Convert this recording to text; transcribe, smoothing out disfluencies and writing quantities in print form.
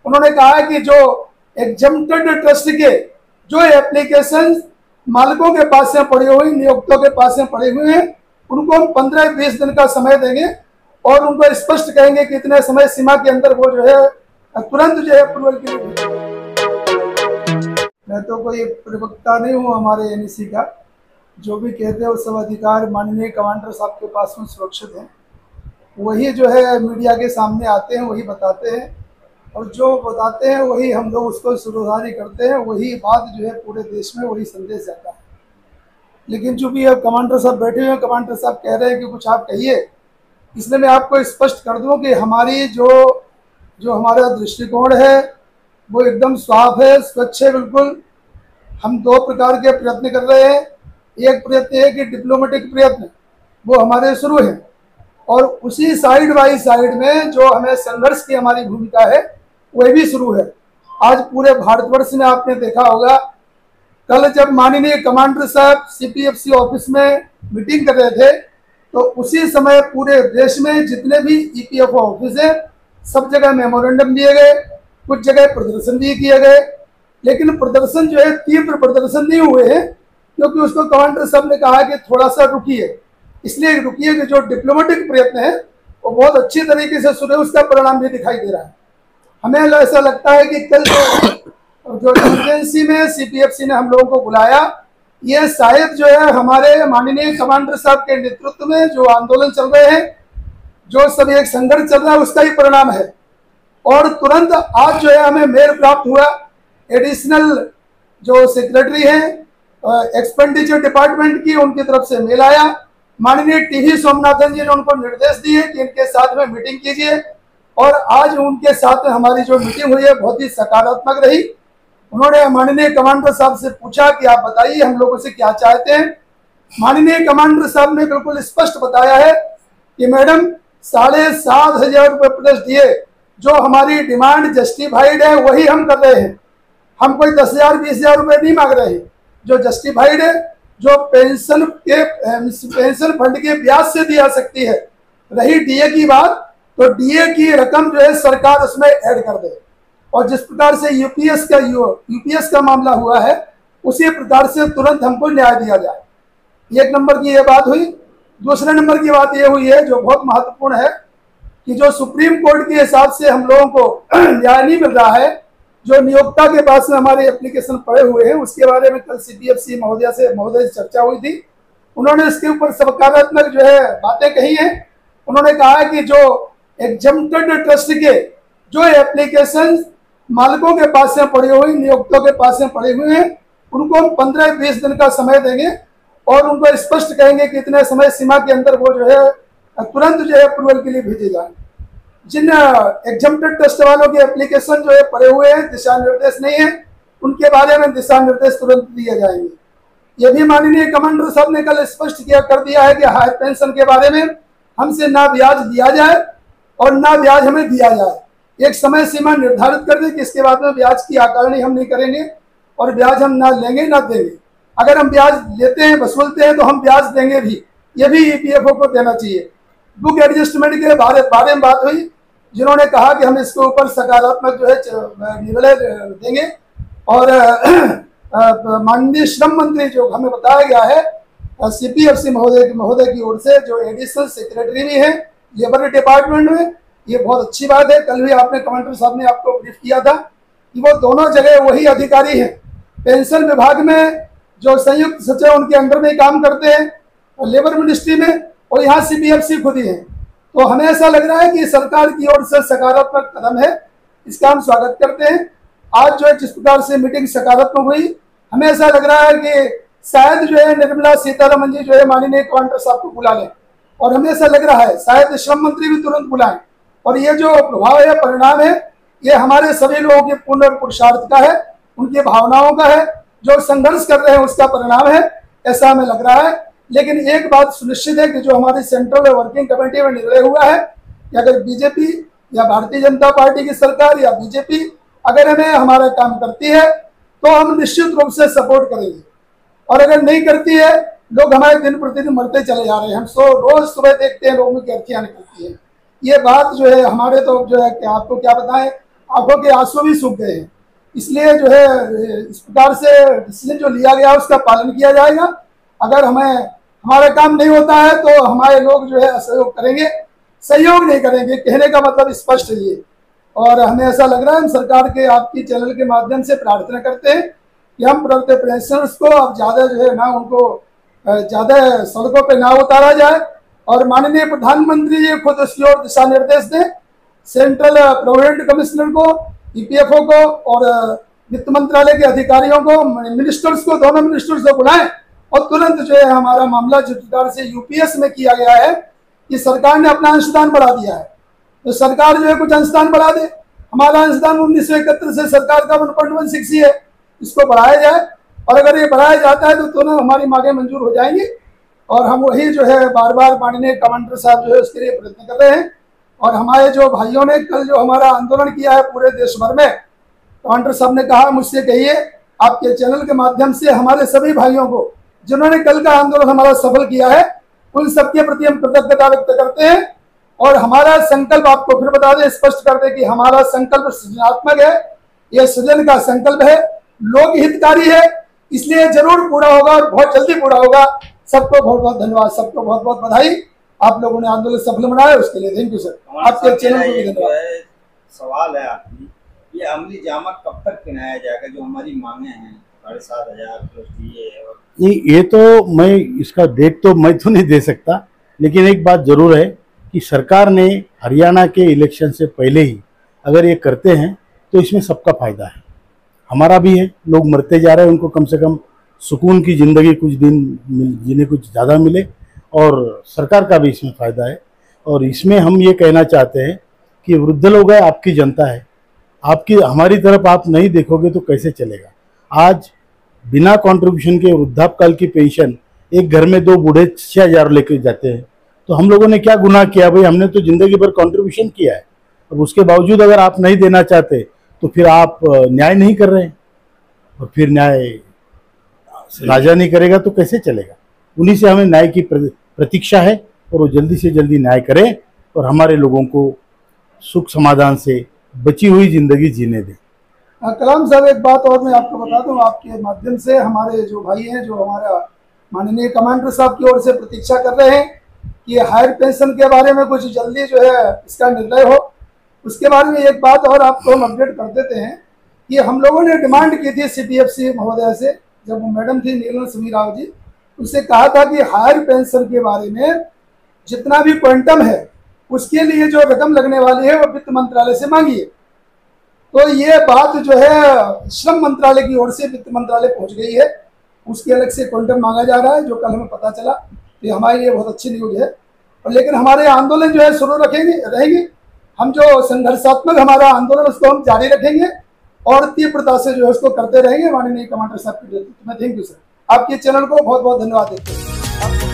उन्होंने कहा कि जो एग्जम्प्टेड ट्रस्ट के जो एप्लीकेशन मालिकों के पास में पड़ी हुई, नियोक्तों के पास में पड़े हुए हैं, उनको हम 15-20 दिन का समय देंगे और उनको स्पष्ट कहेंगे कि इतने समय सीमा के अंदर वो जो है तुरंत जो है अप्रूवल के लिए। मैं तो कोई प्रवक्ता नहीं हूँ हमारे एनईसी का, जो भी कहते हैं वो सब अधिकार माननीय कमांडर साहब के पास में सुरक्षित हैं। वही जो है मीडिया के सामने आते हैं, वही बताते हैं, और जो बताते हैं वही हम लोग उसको सुधारी करते हैं। वही बात जो है पूरे देश में वही संदेश जाता है। लेकिन चूंकि अब कमांडर साहब बैठे हुए हैं, कमांडर साहब कह रहे हैं कि कुछ आप कहिए, इसलिए मैं आपको स्पष्ट कर दूं कि हमारी जो हमारा दृष्टिकोण है वो एकदम साफ है, स्वच्छ है बिल्कुल। हम दो प्रकार के प्रयत्न कर रहे हैं। एक प्रयत्न है कि डिप्लोमेटिक प्रयत्न वो हमारे शुरू है, और उसी साइड बाई साइड में जो हमें संघर्ष की हमारी भूमिका है वह भी शुरू है। आज पूरे भारतवर्ष में आपने देखा होगा, कल जब माननीय कमांडर साहब सीपीएफसी ऑफिस में मीटिंग कर रहे थे तो उसी समय पूरे देश में जितने भी ईपीएफओ ऑफिस है सब जगह मेमोरेंडम दिए गए, कुछ जगह प्रदर्शन भी किए गए। लेकिन प्रदर्शन जो है तीव्र प्रदर्शन नहीं हुए हैं, क्योंकि उसको कमांडर साहब ने कहा कि थोड़ा सा रुकिए। इसलिए रुकिए कि जो डिप्लोमेटिक प्रयत्न है वो बहुत अच्छी तरीके से शुरू है, उसका परिणाम भी दिखाई दे रहा है। हमें ऐसा लगता है कि कल जो इमरजेंसी में सीपीएफसी ने हम लोगों को बुलाया, ये शायद जो है हमारे माननीय कमांडर साहब के नेतृत्व में जो आंदोलन चल रहे हैं, जो सब एक संघर्ष चल रहा है, उसका ही परिणाम है। और तुरंत आज जो है हमें मेल प्राप्त हुआ, एडिशनल जो सेक्रेटरी हैं एक्सपेंडिचर डिपार्टमेंट की, उनकी तरफ से मेल आया। माननीय टीवी सोमनाथन जी ने उनको निर्देश दिए कि इनके साथ में मीटिंग कीजिए, और आज उनके साथ में हमारी जो मीटिंग हुई है बहुत ही सकारात्मक रही। उन्होंने माननीय कमांडर साहब से पूछा कि आप बताइए हम लोगों से क्या चाहते हैं। माननीय कमांडर साहब ने बिल्कुल स्पष्ट बताया है कि मैडम 7,500 रुपये प्लस डीए जो हमारी डिमांड जस्टिफाइड है वही हम कर रहे हैं। हम कोई 10,000-20,000 रुपये नहीं मांग रहे हैं। जो जस्टिफाइड है, जो पेंशन फंड के ब्याज से दी जा सकती है। रही डीए की बात, तो डीए की रकम जो है सरकार उसमें ऐड कर दे, और जिस प्रकार से यूपीएस का मामला हुआ है उसी प्रकार से तुरंत हमको न्याय दिया जाए। एक नंबर की ये बात हुई। दूसरे नंबर की बात ये हुई है जो बहुत महत्वपूर्ण है कि जो सुप्रीम कोर्ट के हिसाब से हम लोगों को न्याय नहीं मिल रहा है, जो नियोक्ता के पास में हमारे एप्लीकेशन पड़े हुए हैं, उसके बारे में कल सीपीएफसी महोदय से चर्चा हुई थी। उन्होंने इसके ऊपर सकारात्मक जो है बातें कही हैं। उन्होंने कहा कि जो एग्जम्प्टेड ट्रस्ट के जो एप्लीकेशन मालिकों के पास में पड़ी हुई, नियोक्तों के पास में पड़े हुए हैं, उनको हम 15-20 दिन का समय देंगे और उनको स्पष्ट कहेंगे कि इतने समय सीमा के अंदर वो जो है तुरंत जो है अप्रूवल के लिए भेजे जाए। जिन एग्जम्प्टेड ट्रस्ट वालों के एप्लीकेशन जो है पड़े हुए हैं, दिशा निर्देश नहीं है, उनके बारे में दिशा निर्देश तुरंत दिए जाएंगे। ये भी माननीय कमांडर साहब ने कल स्पष्ट कर दिया है कि हायर पेंशन के बारे में हमसे ना ब्याज दिया जाए और ना ब्याज हमें दिया जाए। एक समय सीमा निर्धारित कर दे कि इसके बाद में ब्याज की आकारणी हम नहीं करेंगे और ब्याज हम ना लेंगे ना देंगे। अगर हम ब्याज लेते हैं, वसूलते हैं, तो हम ब्याज देंगे भी। ये भी ईपीएफओ को देना चाहिए। बुक एडजस्टमेंट के बारे में बात हुई, जिन्होंने कहा कि हम इसके ऊपर सकारात्मक जो है निर्णय देंगे। और माननीय श्रम मंत्री जो हमें बताया गया है सीपीएफसी महोदय की ओर से, जो एडिशनल सेक्रेटरी भी है लेबर डिपार्टमेंट में, ये बहुत अच्छी बात है। कल भी आपने कमांडर साहब ने आपको ब्रीफ किया था कि वो दोनों जगह वही अधिकारी हैं। पेंशन विभाग में जो संयुक्त सचिव उनके अंडर में काम करते हैं, और लेबर मिनिस्ट्री में, और यहाँ सीपीएफसी खुद ही है। तो हमें ऐसा लग रहा है कि सरकार की ओर से सकारात्मक कदम है, इसका हम स्वागत करते हैं। आज जो है जिस प्रकार से मीटिंग सकारात्मक हुई, हमें ऐसा लग रहा है कि शायद जो है निर्मला सीतारमण जी जो है माननीय कमांडर साहब को बुला लें, और हमें ऐसा लग रहा है शायद श्रम मंत्री भी तुरंत बुलाएं। और ये जो प्रभाव है, परिणाम है, ये हमारे सभी लोगों के पूर्ण पुरुषार्थ का है, उनकी भावनाओं का है, जो संघर्ष कर रहे हैं उसका परिणाम है, ऐसा हमें लग रहा है। लेकिन एक बात सुनिश्चित है कि जो हमारी सेंट्रल वर्किंग कमेटी में निर्णय हुआ है कि अगर बीजेपी या भारतीय जनता पार्टी की सरकार या बीजेपी अगर हमें हमारा काम करती है तो हम निश्चित रूप से सपोर्ट करेंगे, और अगर नहीं करती है, लोग हमारे दिन प्रतिदिन मरते चले जा रहे हैं। हम रोज सुबह देखते हैं लोगों की अर्थियाँ निकलती है। ये बात जो है हमारे तो जो है कि आपको क्या बताएं, आंखों के आंसू भी सूख गए हैं। इसलिए जो है इस प्रकार से डिसीजन जो लिया गया उसका पालन किया जाएगा। अगर हमें हमारा काम नहीं होता है तो हमारे लोग जो है असहयोग करेंगे, सहयोग नहीं करेंगे, कहने का मतलब स्पष्ट है ये। और हमें ऐसा लग रहा है, हम सरकार के आपकी चैनल के माध्यम से प्रार्थना करते हैं कि हम प्रवर्तक पेंशनर्स को अब ज़्यादा जो है ना, उनको ज़्यादा सड़कों पर ना उतारा जाए और माननीय प्रधानमंत्री जी खुद इसकी ओर दिशा निर्देश दें, सेंट्रल प्रोविडेंट कमिश्नर को, ईपीएफओ को और वित्त मंत्रालय के अधिकारियों को, मिनिस्टर्स को, दोनों मिनिस्टर्स को बुलाएं और तुरंत जो है हमारा मामला जिस प्रकार से यूपीएस में किया गया है कि सरकार ने अपना अंशदान बढ़ा दिया है, तो सरकार जो है कुछ अंशदान बढ़ा दे। हमारा अंशदान 1971 से सरकार का 1.16 ही है, इसको बढ़ाया जाए और अगर ये बढ़ाया जाता है तो तुरंत हमारी मांगें मंजूर हो जाएंगी। और हम वही जो है बार बार माननीय कमांडर साहब जो है उसके लिए प्रयत्न कर रहे हैं। और हमारे जो भाइयों ने कल जो हमारा आंदोलन किया है पूरे देश भर में, कमांडर साहब ने कहा मुझसे कहिए आपके चैनल के माध्यम से हमारे सभी भाइयों को जिन्होंने कल का आंदोलन हमारा सफल किया है, उन सबके प्रति हम कृतज्ञता व्यक्त करते हैं। और हमारा संकल्प आपको फिर बता दें, स्पष्ट कर दें कि हमारा संकल्प सृजनात्मक है, यह सृजन का संकल्प है, लोक हितकारी है, इसलिए जरूर पूरा होगा और बहुत जल्दी पूरा होगा। सबको बहुत बहुत धन्यवाद, सबको बहुत बहुत बधाई। आप लोगों ने आंदोलन सफल बनाया उसके लिए थैंक यू सर। आपके चैनल को भी धन्यवाद। सवाल है आपकी, ये अमली जामा कब तक पहनाया जाएगा? जो हमारी मांगे हैं 7,500 प्लस दिए और नहीं, ये तो मैं इसका डेट तो मैं तो नहीं दे सकता, लेकिन एक बात जरूर है कि सरकार ने हरियाणा के इलेक्शन से पहले ही अगर ये करते हैं तो इसमें सबका फायदा है, हमारा भी है। लोग मरते जा रहे हैं, उनको कम से कम सुकून की ज़िंदगी कुछ दिन जिन्हें कुछ ज़्यादा मिले, और सरकार का भी इसमें फ़ायदा है। और इसमें हम ये कहना चाहते हैं कि वृद्ध लोग है, आपकी जनता है, आपकी हमारी तरफ आप नहीं देखोगे तो कैसे चलेगा। आज बिना कंट्रीब्यूशन के वृद्धापकाल की पेंशन एक घर में 2 बूढ़े 6,000 लेके जाते हैं, तो हम लोगों ने क्या गुनाह किया भाई? हमने तो ज़िंदगी भर कंट्रीब्यूशन किया है, अब उसके बावजूद अगर आप नहीं देना चाहते तो फिर आप न्याय नहीं कर रहे हैं, और फिर न्याय राजा नहीं करेगा तो कैसे चलेगा। उन्हीं से हमें न्याय की प्रतीक्षा है और वो जल्दी से जल्दी न्याय करें और हमारे लोगों को सुख समाधान से बची हुई ज़िंदगी जीने दें। कलाम साहब, एक बात और मैं आपको बता दूं, आपके माध्यम से हमारे जो भाई हैं, जो हमारा माननीय कमांडर साहब की ओर से प्रतीक्षा कर रहे हैं कि हायर पेंशन के बारे में कुछ जल्दी जो है इसका निर्णय हो। उसके बारे में एक बात और आपको हम अपडेट कर देते हैं कि हम लोगों ने डिमांड की थी CPFC महोदय से, जब वो मैडम थी नीलम सुमी राव जी, उससे कहा था कि हायर पेंशन के बारे में जितना भी क्वांटम है उसके लिए जो रकम लगने वाली है वो वित्त मंत्रालय से मांगिए। तो ये बात जो है श्रम मंत्रालय की ओर से वित्त मंत्रालय पहुंच गई है, उसके अलग से क्वांटम मांगा जा रहा है, जो कल हमें पता चला। तो ये हमारे लिए बहुत अच्छी न्यूज है। और लेकिन हमारे आंदोलन जो है शुरू रहेंगे, हम जो संघर्षात्मक हमारा आंदोलन उसको हम जारी रखेंगे और तीव्रता से जो है उसको करते रहेंगे माननीय कमांडर साहब के नेतृत्व में। Thank you sir. आपके चैनल को बहुत बहुत धन्यवाद देते हैं।